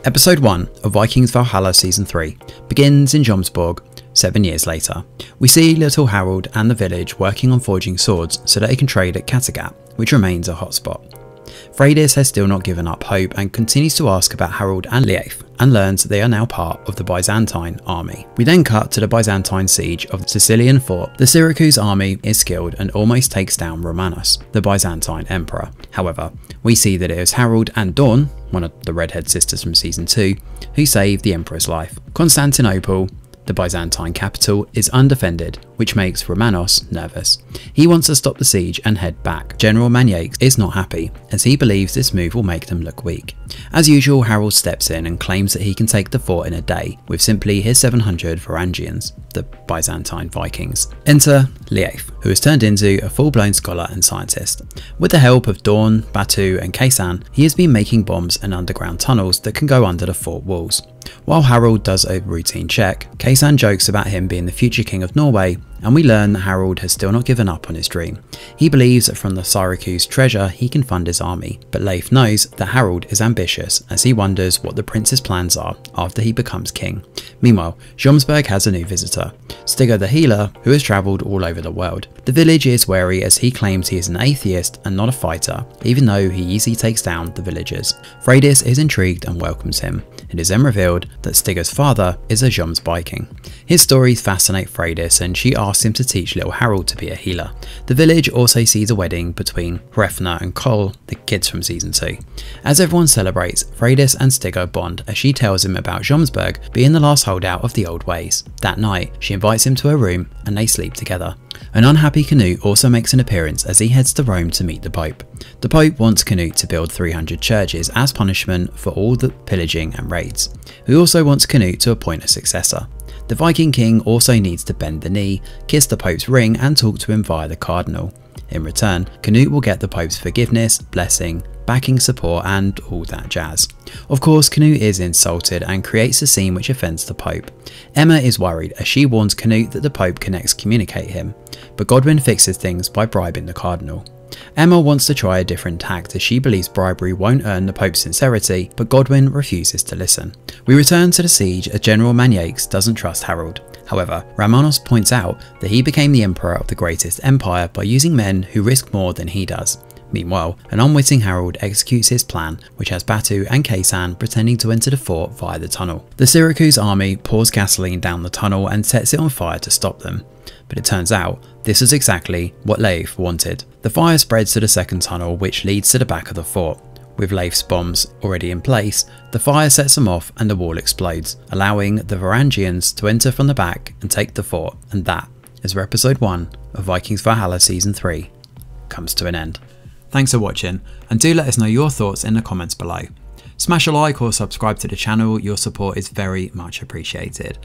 Episode 1 of Vikings Valhalla Season 3 begins in Jomsborg 7 years later. We see little Harold and the village working on forging swords so that they can trade at Kattegat, which remains a hotspot. Freydis has still not given up hope and continues to ask about Harold and Leif, and learns that they are now part of the Byzantine army. We then cut to the Byzantine siege of the Sicilian fort. The Syracuse army is skilled and almost takes down Romanos, the Byzantine emperor. However, we see that it is Harold and Dawn, one of the redhead sisters from season 2, who saved the emperor's life. Constantinople, the Byzantine capital, is undefended, which makes Romanos nervous. He wants to stop the siege and head back. General Maniakes is not happy, as he believes this move will make them look weak. As usual, Harold steps in and claims that he can take the fort in a day, with simply his 700 Varangians, the Byzantine Vikings. Enter Leif, who has turned into a full-blown scholar and scientist. With the help of Dawn, Batu and Kaysan, he has been making bombs and underground tunnels that can go under the fort walls. While Harold does a routine check, Kaysan jokes about him being the future king of Norway, and we learn that Harold has still not given up on his dream. He believes that from the Syracuse treasure he can fund his army, but Leif knows that Harold is ambitious as he wonders what the prince's plans are after he becomes king. Meanwhile, Jomsborg has a new visitor, Stigger the healer, who has travelled all over the world. The village is wary as he claims he is an atheist and not a fighter, even though he easily takes down the villagers. Freydis is intrigued and welcomes him. It is then revealed that Stigger's father is a Jomsviking. His stories fascinate Freydis and she asks him to teach little Harold to be a healer. The village also sees a wedding between Hrefna and Kol, the kids from season 2. As everyone celebrates, Freydis and Stigger bond as she tells him about Jomsborg being the last holdout of the old ways. That night, she invites him to her room and they sleep together. An unhappy Canute also makes an appearance as he heads to Rome to meet the Pope. The Pope wants Canute to build 300 churches as punishment for all the pillaging and raids. He also wants Canute to appoint a successor. The Viking king also needs to bend the knee, kiss the Pope's ring and talk to him via the cardinal. In return, Canute will get the Pope's forgiveness, blessing, backing support and all that jazz. Of course, Canute is insulted and creates a scene which offends the Pope. Emma is worried as she warns Canute that the Pope can excommunicate him, but Godwin fixes things by bribing the cardinal. Emma wants to try a different tact as she believes bribery won't earn the Pope's sincerity, but Godwin refuses to listen. We return to the siege as General Maniakes doesn't trust Harold. However, Romanos points out that he became the emperor of the greatest empire by using men who risk more than he does. Meanwhile, an unwitting Harold executes his plan, which has Batu and Kaysan pretending to enter the fort via the tunnel. The Syracuse army pours gasoline down the tunnel and sets it on fire to stop them. But it turns out, this is exactly what Leif wanted. The fire spreads to the second tunnel, which leads to the back of the fort. With Leif's bombs already in place, the fire sets them off and the wall explodes, allowing the Varangians to enter from the back and take the fort, and that is where episode 1 of Vikings Valhalla Season 3 comes to an end. Thanks for watching, and do let us know your thoughts in the comments below. Smash a like or subscribe to the channel, your support is very much appreciated.